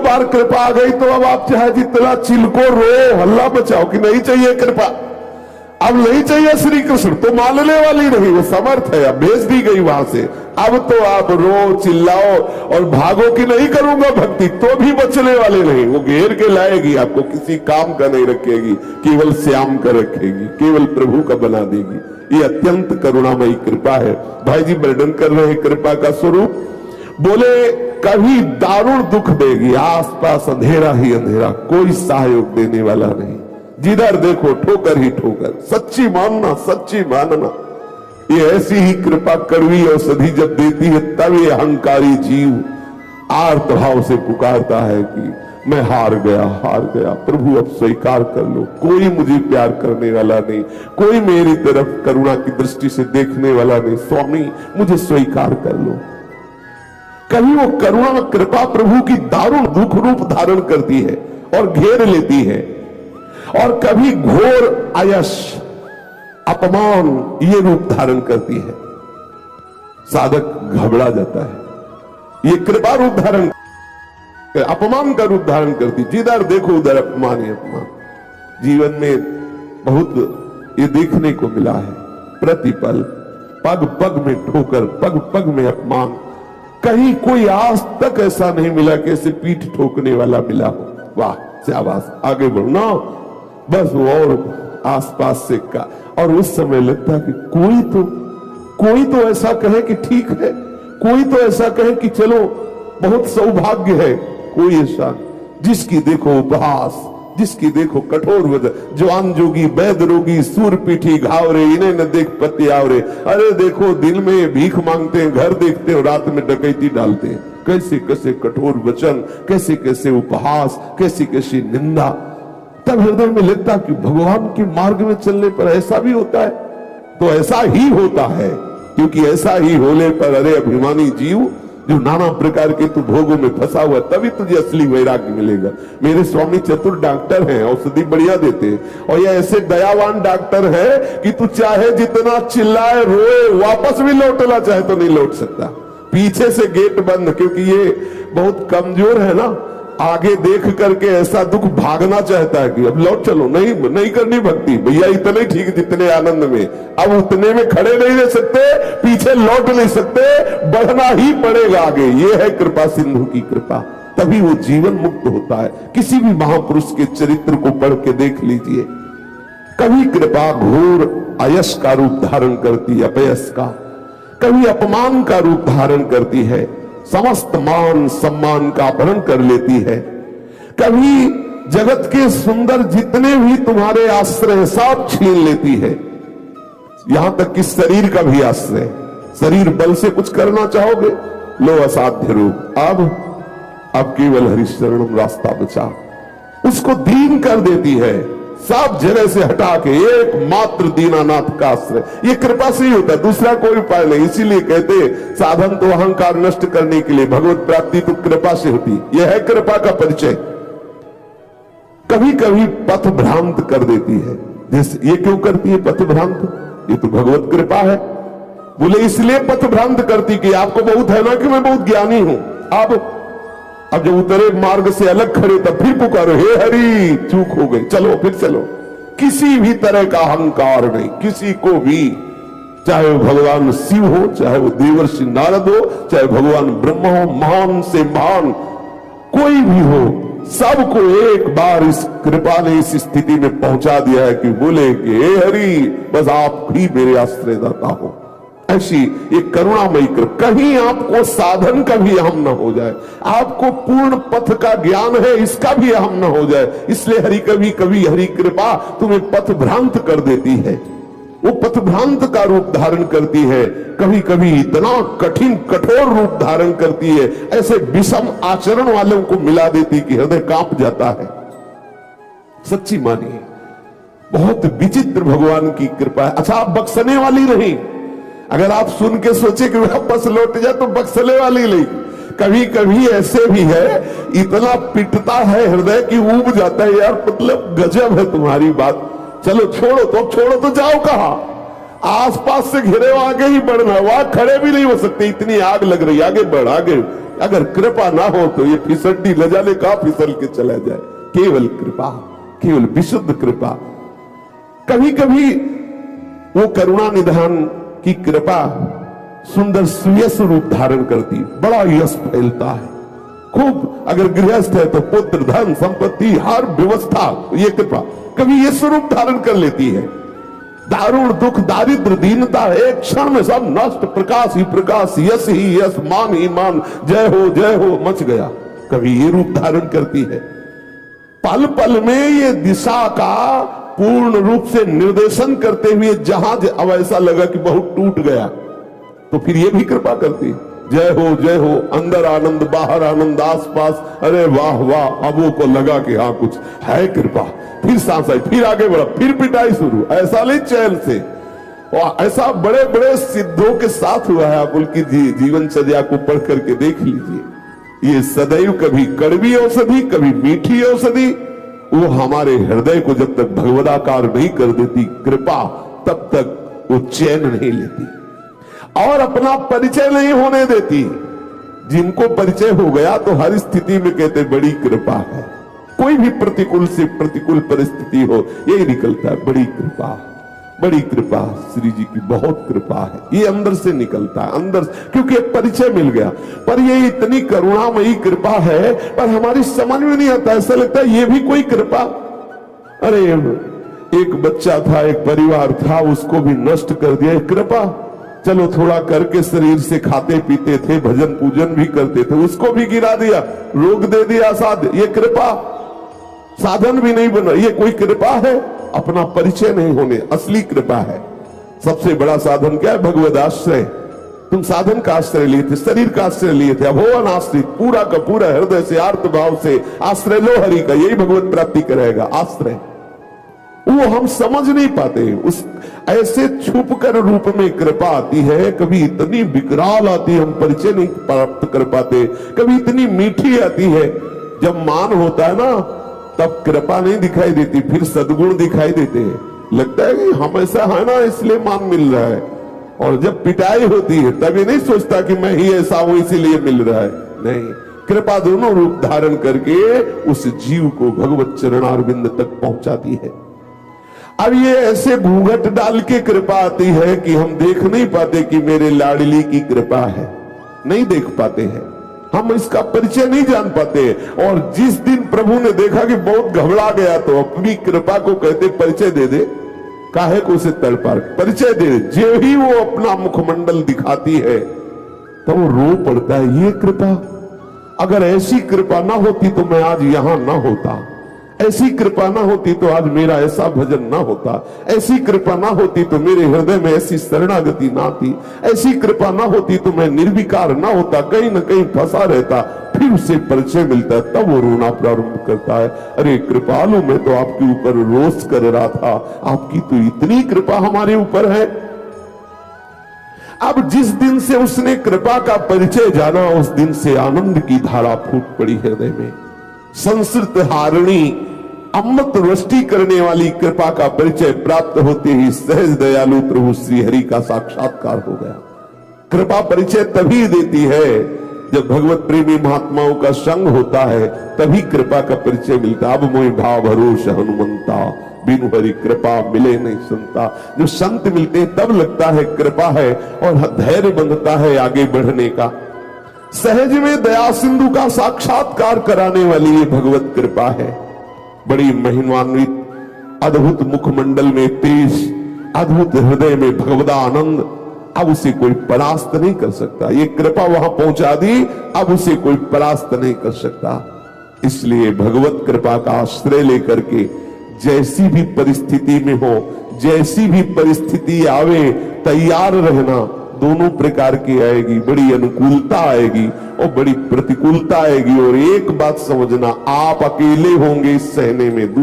बार कृपा आ गई तो अब आप चाहे जितना चिल्को रो हल्ला बचाओ कि नहीं चाहिए कृपा, अब नहीं चाहिए श्री कृष्ण, तो मानने वाली नहीं, वो समर्थ है, अब भेज दी गई वहां से। अब तो आप रो चिल्लाओ और भागो कि नहीं करूंगा भक्ति, तो भी बचने वाले नहीं। वो घेर के लाएगी आपको, किसी काम का नहीं रखेगी, केवल श्याम का रखेगी, केवल प्रभु का बना देगी। ये अत्यंत करुणामयी कृपा है। भाई जी वर्णन कर रहे हैं कृपा का स्वरूप, बोले कभी दारुण दुख देगी, आसपास अंधेरा ही अंधेरा, कोई सहयोग देने वाला नहीं, जिधर देखो ठोकर ही ठोकर, सच्ची मानना सच्ची मानना। ये ऐसी ही कृपा कड़वी औषधि जब देती है तब ये अहंकारी जीव आर्त भाव से पुकारता है कि मैं हार गया प्रभु अब स्वीकार कर लो, कोई मुझे प्यार करने वाला नहीं, कोई मेरी तरफ करुणा की दृष्टि से देखने वाला नहीं, स्वामी मुझे स्वीकार कर लो। कभी वो करुणा कृपा प्रभु की दारुण दुख रूप धारण करती है और घेर लेती है, और कभी घोर आयश अपमान ये रूप धारण करती है, साधक घबरा जाता है। ये कृपा रूप धारण, अपमान का रूप धारण करती, जिधर देखो उधर अपमान ही अपमान। जीवन में बहुत ये देखने को मिला है, प्रतिपल पग पग में ठोकर, पग पग में अपमान। कहीं कोई आज तक ऐसा नहीं मिला कि ऐसे पीठ ठोकने वाला मिला हो। वाह शाबाश, आगे बढ़ो ना, बस वो और आसपास से का। और उस समय लगता कि कोई तो ऐसा कहे कि ठीक है, कोई तो ऐसा कहे कि चलो बहुत सौभाग्य है। कोई ऐसा, जिसकी देखो उपहास, जिसकी देखो कठोर वजह, जवान जोगी वैद रोगी सूर पीठी घावरे, इन्हें न देख पति आवरे। अरे देखो दिन में भीख मांगते हैं, घर देखते हैं, रात में डकैती डालते हैं। कैसे कैसे कठोर वचन, कैसे कैसे उपहास, कैसी कैसी निंदा। तब हृदय में लगता कि भगवान के मार्ग में चलने पर ऐसा भी होता है, तो ऐसा ही होता है, क्योंकि ऐसा ही होने पर अरे अभिमानी जीव जो नाना प्रकार के तू भोगों में फंसा हुआ, तभी तुझे असली वैराग्य मिलेगा। मेरे स्वामी चतुर डॉक्टर हैं, औषधि बढ़िया देते हैं, और ये ऐसे दयावान डॉक्टर है कि तू चाहे जितना चिल्लाए रोए, वापस भी लौटना चाहे तो नहीं लौट सकता। पीछे से गेट बंद, क्योंकि ये बहुत कमजोर है ना, आगे देख करके ऐसा दुख भागना चाहता है कि अब लौट चलो, नहीं करनी भक्ति भैया, इतने ठीक जितने आनंद में, अब उतने में खड़े नहीं रह सकते, पीछे लौट नहीं सकते, बढ़ना ही पड़ेगा आगे। ये है कृपा सिंधु की कृपा, तभी वो जीवन मुक्त होता है। किसी भी महापुरुष के चरित्र को पढ़ के देख लीजिए, कभी कृपा घोर अयश का रूप धारण करती है, अपयश का, कभी अपमान का रूप धारण करती है, समस्त मान सम्मान का अपहरण कर लेती है। कभी जगत के सुंदर जितने भी तुम्हारे आश्रय सब छीन लेती है, यहां तक कि शरीर का भी आश्रय। शरीर बल से कुछ करना चाहोगे, लो असाध्य रूप, अब केवल हरिशरणम रास्ता बचा, उसको दीन कर देती है, सब जगह से हटा के एकमात्र दीनानाथ का आश्रय। ये कृपा से ही होता है, दूसरा कोई उपाय नहीं। इसीलिए कहते साधन तो अहंकार नष्ट करने के लिए, भगवत प्राप्ति तो कृपा से होती। यह है कृपा का परिचय। कभी कभी पथ भ्रांत कर देती है, जैसे ये क्यों करती है पथ भ्रांत, ये तो भगवत कृपा है। बोले इसलिए पथ भ्रांत करती कि आपको बहुत है ना कि मैं बहुत ज्ञानी हूं। अब जब उतरे मार्ग से अलग खड़े तब फिर पुकारो, हे हरि चूक हो गई, चलो फिर चलो। किसी भी तरह का अहंकार नहीं, किसी को भी, चाहे वो भगवान शिव हो, चाहे वो देवर्षि नारद हो, चाहे भगवान ब्रह्मा हो, महान से महान कोई भी हो, सबको एक बार इस कृपा ने इस स्थिति में पहुंचा दिया है कि बोले कि हे हरि बस आप ही मेरे आश्रयदाता हो। ऐसी एक करुणामयी कृपा, कहीं आपको साधन का भी अहम न हो जाए, आपको पूर्ण पथ का ज्ञान है इसका भी अहम न हो जाए। इसलिए हरि कभी कभी हरि कृपा तुम्हें पथ भ्रांत कर देती है, वो पथ भ्रांत का रूप धारण करती है। कभी कभी इतना कठिन कठोर रूप धारण करती है, ऐसे विषम आचरण वालों को मिला देती कि हृदय कांप जाता है। सच्ची मानिए, बहुत विचित्र भगवान की कृपा है। अच्छा, आप बख्शने वाली नहीं, अगर आप सुन के सोचे कि वापस लौट जाए तो बख्शने वाली नहीं। कभी कभी ऐसे भी है, इतना पिटता है हृदय कि ऊब जाता है, यार मतलब गजब है तुम्हारी बात, चलो छोड़ो तो जाओ कहां, आसपास से घिरे हो, आगे ही बढ़ना, वहां खड़े भी नहीं हो सकते, इतनी आग लग रही, आगे बढ़ आगे। अगर कृपा ना हो तो ये फिसड्डी न जाने कहां फिसल के चला जाए। केवल कृपा, केवल विशुद्ध कृपा। कभी कभी वो करुणा निधान की कृपा सुंदर सुयश रूप धारण करती, बड़ा यश फैलता है खूब। अगर गृहस्थ है तो पुत्र, धन, संपत्ति, हर व्यवस्था, ये कृपा कभी ये स्वरूप धारण कर लेती है। दारुण दुख, दारिद्र, दीनता एक क्षण में सब नष्ट, प्रकाश ही प्रकाश, यश ही यश, मान ही मान, जय हो मच गया। कभी ये रूप धारण करती है। पल पल में ये दिशा का पूर्ण रूप से निर्देशन करते हुए जहाज अब ऐसा लगा कि बहुत टूट गया, तो फिर ये भी कृपा करती, जय हो, अंदर आनंद बाहर आनंद, आसपास, अरे वाह वाह। अब वो को लगा कि हाँ कुछ है कृपा, फिर सांस आई, फिर आगे बढ़ा, फिर पिटाई शुरू। ऐसा नहीं चैन से, और ऐसा बड़े बड़े सिद्धों के साथ हुआ है। आप उनकी जीवनचर्या को पढ़ करके देख लीजिए। ये सदैव कभी कड़वी औषधि, कभी मीठी औषधि, वो हमारे हृदय को जब तक भगवदाकार नहीं कर देती कृपा, तब तक वो चैन नहीं लेती और अपना परिचय नहीं होने देती। जिनको परिचय हो गया तो हर स्थिति में कहते बड़ी कृपा है। कोई भी प्रतिकूल से प्रतिकूल परिस्थिति हो, यही निकलता है बड़ी कृपा, बड़ी कृपा, श्री जी की बहुत कृपा है। ये अंदर से निकलता है, अंदर, क्योंकि एक परिचय मिल गया। पर ये इतनी करुणामयी कृपा है, पर हमारी समझ में नहीं आता, ऐसा लगता है ये भी कोई कृपा। अरे एक बच्चा था, एक परिवार था, उसको भी नष्ट कर दिया, कृपा। चलो थोड़ा करके शरीर से खाते पीते थे, भजन पूजन भी करते थे, उसको भी गिरा दिया, रोग दे दिया साध, ये कृपा। साधन भी नहीं बना, ये कोई कृपा है? अपना परिचय नहीं होने, असली कृपा है। सबसे बड़ा साधन क्या है? भगवद आश्रय। तुम साधन का आश्रय लिए थे, शरीर का आश्रय लिए थे, अब हो अनाश्रित, पूरा का पूरा हृदय से आर्त भाव से आश्रय लो हरि का, यही भगवत प्राप्ति कराएगा। आश्रय वो हम समझ नहीं पाते, उस ऐसे छुप कर रूप में कृपा आती है, कभी इतनी विकराल आती है हम परिचय नहीं प्राप्त कर पाते, कभी इतनी मीठी आती है। जब मान होता है ना तब कृपा नहीं दिखाई देती, फिर सद्गुण दिखाई देते हैं। लगता है कि हम ऐसा है ना इसलिए मान मिल रहा है। और जब पिटाई होती है तब ये नहीं सोचता कि मैं ही ऐसा हूं इसीलिए मिल रहा है, नहीं। कृपा दोनों रूप धारण करके उस जीव को भगवत चरणारविंद तक पहुंचाती है। अब ये ऐसे घूंघट डाल के कृपा आती है कि हम देख नहीं पाते कि मेरे लाडली की कृपा है, नहीं देख पाते हैं, हम इसका परिचय नहीं जान पाते। और जिस दिन प्रभु ने देखा कि बहुत घबरा गया तो अपनी कृपा को कहते परिचय दे दे, काहे को उसे तड़पा, परिचय दे दे। जो ही वो अपना मुखमंडल दिखाती है तो वो रो पड़ता है, ये कृपा, अगर ऐसी कृपा ना होती तो मैं आज यहां ना होता, ऐसी कृपा ना होती तो आज मेरा ऐसा भजन ना होता, ऐसी कृपा ना होती तो मेरे हृदय में ऐसी शरणागति ना थी, ऐसी कृपा ना होती तो मैं निर्विकार ना होता, कहीं ना कहीं फंसा रहता। फिर उसे परिचय मिलता है, तब वो रोना प्रारंभ करता है, अरे कृपालु मैं तो आपके ऊपर रोष कर रहा था, आपकी तो इतनी कृपा हमारे ऊपर है। अब जिस दिन से उसने कृपा का परिचय जाना, उस दिन से आनंद की धारा फूट पड़ी हृदय में। संस्कृत हारिणी अमृत वृष्टि करने वाली कृपा का परिचय प्राप्त होते ही सहज दयालु प्रभु श्री हरि का साक्षात्कार हो गया। कृपा परिचय तभी देती है जब भगवत प्रेमी महात्माओं का संग होता है, तभी कृपा का परिचय मिलता। अब मोहि भाव भरोस हनुमंता, बिनु हरि कृपा मिले नहीं संता। जो संत मिलते हैं तब लगता है कृपा है और धैर्य बंधता है आगे बढ़ने का। सहज में दया सिंधु का साक्षात्कार कराने वाली ये भगवत कृपा है। बड़ी महिमान्वित अद्भुत मुखमंडल में तेज, अद्भुत हृदय में भगवदा आनंद। अब उसे कोई परास्त नहीं कर सकता, ये कृपा वहां पहुंचा दी, अब उसे कोई परास्त नहीं कर सकता। इसलिए भगवत कृपा का आश्रय लेकर के जैसी भी परिस्थिति में हो, जैसी भी परिस्थिति आवे, तैयार रहना। दोनों प्रकार की आएगी, बड़ी अनुकूलता आएगी और बड़ी प्रतिकूलता आएगी। और एक बात समझना, आप अकेले होंगे इस सहने में,